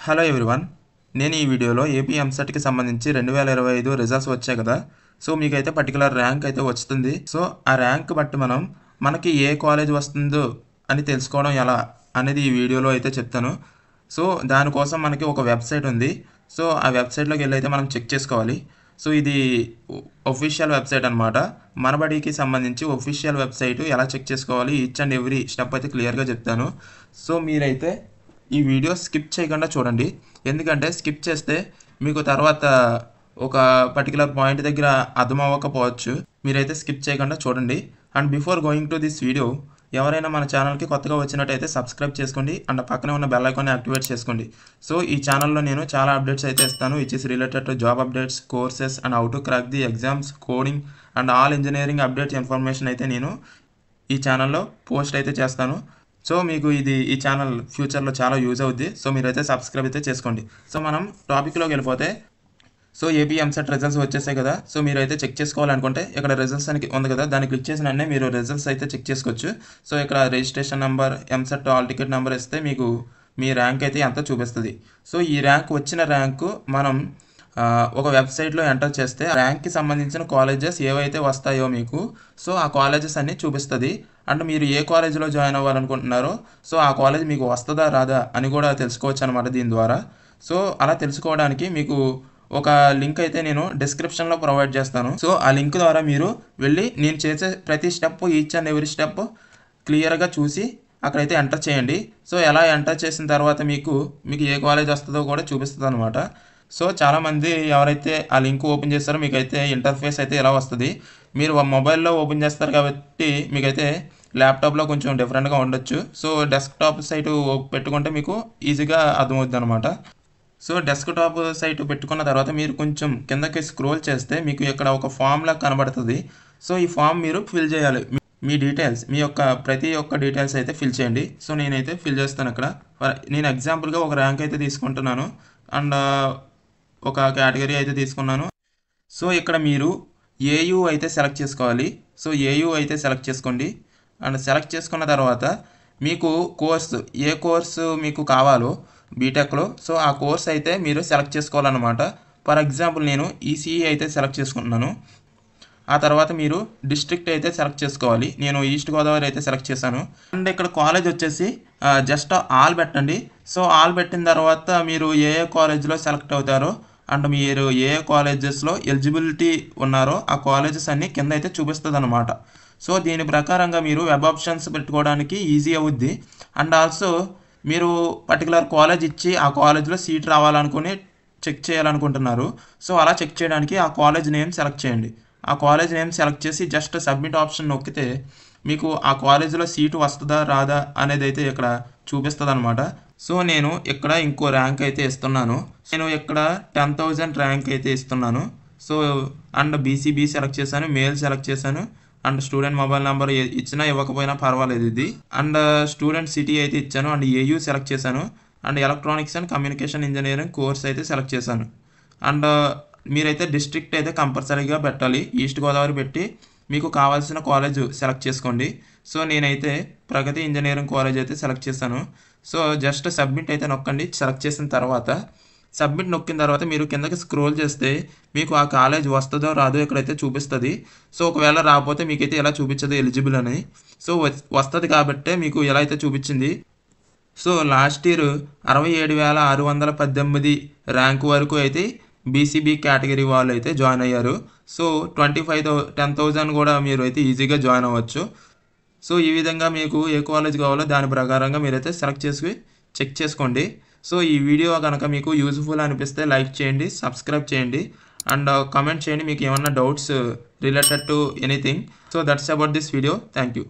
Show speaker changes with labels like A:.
A: Hello everyone, నేను ఈ వీడియోలో ఏపీ ఎంసెట్కి సంబంధించి 2025 రిజల్ట్స్ వచ్చాయి కదా. సో మీకైతే పర్టికులర్ ర్యాంక్ అయితే వస్తుంది. సో ఆ ర్యాంక్ బట్టి మనకి ఏ కాలేజ్ వస్తుందో అని తెలుసుకోవడం ఎలా అనేది ఈ వీడియోలో అయితే చెప్తాను. సో దానికోసం మనకి ఒక వెబ్సైట్ ఉంది. సో ఆ వెబ్సైట్లోకి వెళ్ళి అయితే మనం చెక్ చేసుకోవాలి. సో ఇది ఒఫీషియల్ వెబ్సైట్ అనమాట. మనబడికి సంబంధించి ఒఫీషియల్ వెబ్సైట్ ఎలా చెక్ చేసుకోవాలి, ఈచ్ అండ్ ఎవ్రీ స్టెప్ అయితే క్లియర్గా చెప్తాను. సో మీరైతే ఈ వీడియో స్కిప్ చేయకుండా చూడండి, ఎందుకంటే స్కిప్ చేస్తే మీకు తర్వాత ఒక పర్టికులర్ పాయింట్ దగ్గర అర్థం అవ్వకపోవచ్చు. మీరైతే స్కిప్ చేయకుండా చూడండి. And before going to this video, ఎవరైనా మన ఛానల్కి కొత్తగా వచ్చినట్టయితే సబ్స్క్రైబ్ చేసుకోండి అండ్ పక్కనే ఉన్న బెల్ ఐకాన్ని యాక్టివేట్ చేసుకోండి. సో ఈ ఛానల్లో నేను చాలా అప్డేట్స్ అయితే ఇస్తాను, which is related to job updates, courses and how to crack the exams, coding and all engineering updates information అయితే నేను ఈ ఛానల్లో పోస్ట్ అయితే చేస్తాను. సో మీకు ఈ ఛానల్ ఫ్యూచర్లో చాలా యూజ్ అవుద్ది. సో మీరైతే సబ్స్క్రైబ్ అయితే చేసుకోండి. సో మనం టాపిక్లోకి వెళ్ళిపోతే, సో ఏపీ ఎంసెట్ రిజల్ట్స్ వచ్చేసాయి కదా. సో మీరైతే చెక్ చేసుకోవాలనుకుంటే ఇక్కడ రిజల్ట్స్ అని ఉంది కదా, దాన్ని క్లిక్ చేసిన వెంటనే మీరు రిజల్ట్స్ అయితే చెక్ చేసుకోవచ్చు. సో ఇక్కడ registration number, EAMCET hall ticket number ఇస్తే మీకు మీ ర్యాంక్ అయితే ఎంత చూపిస్తుంది. సో ఈ ర్యాంక్ వచ్చిన ర్యాంకు మనం ఒక వెబ్సైట్లో ఎంటర్ చేస్తే ర్యాంక్కి సంబంధించిన కాలేజెస్ ఏవైతే వస్తాయో మీకు, సో ఆ కాలేజెస్ అన్నీ చూపిస్తుంది. అండ్ మీరు ఏ కాలేజీలో జాయిన్ అవ్వాలనుకుంటున్నారో సో ఆ కాలేజ్ మీకు వస్తుందా రాదా అని కూడా తెలుసుకోవచ్చు అనమాట దీని ద్వారా. సో అలా తెలుసుకోవడానికి మీకు ఒక లింక్ అయితే నేను డిస్క్రిప్షన్లో ప్రొవైడ్ చేస్తాను. సో ఆ లింక్ ద్వారా మీరు వెళ్ళి నేను చేసే ప్రతి step, each and every step క్లియర్గా చూసి అక్కడైతే ఎంటర్ చేయండి. సో ఎలా ఎంటర్ చేసిన తర్వాత మీకు ఏ కాలేజ్ వస్తుందో కూడా చూపిస్తుంది అనమాట. సో చాలామంది ఎవరైతే ఆ లింక్ ఓపెన్ చేస్తారో మీకైతే ఇంటర్ఫేస్ అయితే ఎలా వస్తుంది. మీరు మొబైల్లో ఓపెన్ చేస్తారు కాబట్టి మీకైతే ల్యాప్టాప్లో కొంచెం డిఫరెంట్గా ఉండొచ్చు. సో డెస్క్టాప్ సైట్ పెట్టుకుంటే మీకు ఈజీగా అర్థమవుద్ది అనమాట. సో డెస్క్టాప్ సైట్ పెట్టుకున్న తర్వాత మీరు కొంచెం కిందకి స్క్రోల్ చేస్తే మీకు ఇక్కడ ఒక ఫామ్ లాగా కనబడుతుంది. సో ఈ ఫామ్ మీరు ఫిల్ చేయాలి. మీ డీటెయిల్స్, మీ యొక్క ప్రతి ఒక్క డీటెయిల్స్ అయితే ఫిల్ చేయండి. సో నేనైతే ఫిల్ చేస్తాను. ఇక్కడ నేను ఎగ్జాంపుల్గా ఒక ర్యాంక్ అయితే తీసుకుంటున్నాను అండ్ ఒక కేటగిరీ అయితే తీసుకున్నాను. సో ఇక్కడ మీరు ఏయూ అయితే సెలెక్ట్ చేసుకోవాలి. సో ఏయూ అయితే సెలెక్ట్ చేసుకోండి. అండ్ సెలెక్ట్ చేసుకున్న తర్వాత మీకు ఏ కోర్సు మీకు కావాలో బీటెక్లో, సో ఆ కోర్స్ అయితే మీరు సెలెక్ట్ చేసుకోవాలన్నమాట. ఫర్ ఎగ్జాంపుల్ నేను ఈసీఈ అయితే సెలెక్ట్ చేసుకుంటున్నాను. ఆ తర్వాత మీరు డిస్ట్రిక్ట్ అయితే సెలెక్ట్ చేసుకోవాలి. నేను ఈస్ట్ గోదావరి అయితే సెలెక్ట్ చేశాను. అండ్ ఇక్కడ కాలేజ్ వచ్చేసి జస్ట్ ఆల్ పెట్టండి. సో ఆల్ పెట్టిన తర్వాత మీరు ఏ కాలేజ్లో సెలెక్ట్ అవుతారో అండ్ మీరు ఏ కాలేజెస్లో ఎలిజిబిలిటీ ఉన్నారో ఆ కాలేజెస్ అన్నీ కింద అయితే చూపిస్తుంది అనమాట. సో దీని ప్రకారంగా మీరు వెబ్ ఆప్షన్స్ పెట్టుకోవడానికి ఈజీ అవుద్ది. అండ్ ఆల్సో మీరు పర్టికులర్ కాలేజ్ ఇచ్చి ఆ కాలేజ్లో సీట్ రావాలనుకుని చెక్ చేయాలనుకుంటున్నారు. సో అలా చెక్ చేయడానికి ఆ కాలేజ్ నేమ్ సెలెక్ట్ చేయండి. ఆ కాలేజ్ నేమ్ సెలెక్ట్ చేసి జస్ట్ సబ్మిట్ ఆప్షన్ నొక్కితే మీకు ఆ కాలేజీలో సీటు వస్తుందా రాదా అనేది అయితే ఇక్కడ చూపిస్తుంది అనమాట. సో నేను ఇక్కడ ఇంకో ర్యాంక్ అయితే ఇస్తున్నాను. నేను ఇక్కడ 10,000 ర్యాంక్ అయితే ఇస్తున్నాను. సో అండ్ బీసీబీ సెలెక్ట్ చేశాను, మెయిల్ సెలెక్ట్ చేశాను అండ్ స్టూడెంట్ మొబైల్ నెంబర్ ఇచ్చినా ఇవ్వకపోయినా పర్వాలేదు ఇది. అండ్ స్టూడెంట్ సిటీ అయితే ఇచ్చాను అండ్ ఏయూ సెలెక్ట్ చేశాను and electronics and communication engineering course అయితే సెలెక్ట్ చేశాను. అండ్ మీరైతే డిస్ట్రిక్ట్ అయితే కంపల్సరీగా పెట్టాలి. ఈస్ట్ గోదావరి పెట్టి మీకు కావాల్సిన కాలేజ్ సెలెక్ట్ చేసుకోండి. సో నేనైతే ప్రగతి ఇంజనీరింగ్ కాలేజ్ అయితే సెలెక్ట్ చేశాను. సో జస్ట్ సబ్మిట్ అయితే నొక్కండి. సెలెక్ట్ చేసిన తర్వాత సబ్మిట్ నొక్కిన తర్వాత మీరు కిందకి స్క్రోల్ చేస్తే మీకు ఆ కాలేజ్ వస్తుందో రాదో ఇక్కడైతే చూపిస్తుంది. సో ఒకవేళ రాకపోతే మీకైతే ఎలా చూపించదు ఎలిజిబుల్ అని. సో వస్తుంది కాబట్టే మీకు ఎలా అయితే చూపించింది. సో లాస్ట్ ఇయర్ 67,618 ర్యాంక్ వరకు అయితే బీసీబీ కేటగిరీ వాళ్ళు అయితే జాయిన్ అయ్యారు. సో 10,000 కూడా మీరు అయితే ఈజీగా జాయిన్ అవ్వచ్చు. సో ఈ విధంగా మీకు ఏ కాలేజ్ కావాలో దాని ప్రకారంగా మీరైతే సెలెక్ట్ చేసి చెక్ చేసుకోండి. సో ఈ వీడియో కనుక మీకు యూజ్ఫుల్ అనిపిస్తే లైక్ చేయండి, సబ్స్క్రైబ్ చేయండి అండ్ కామెంట్ చేయండి మీకు ఏమన్నా doubts related to anything. So that's about this video. Thank you.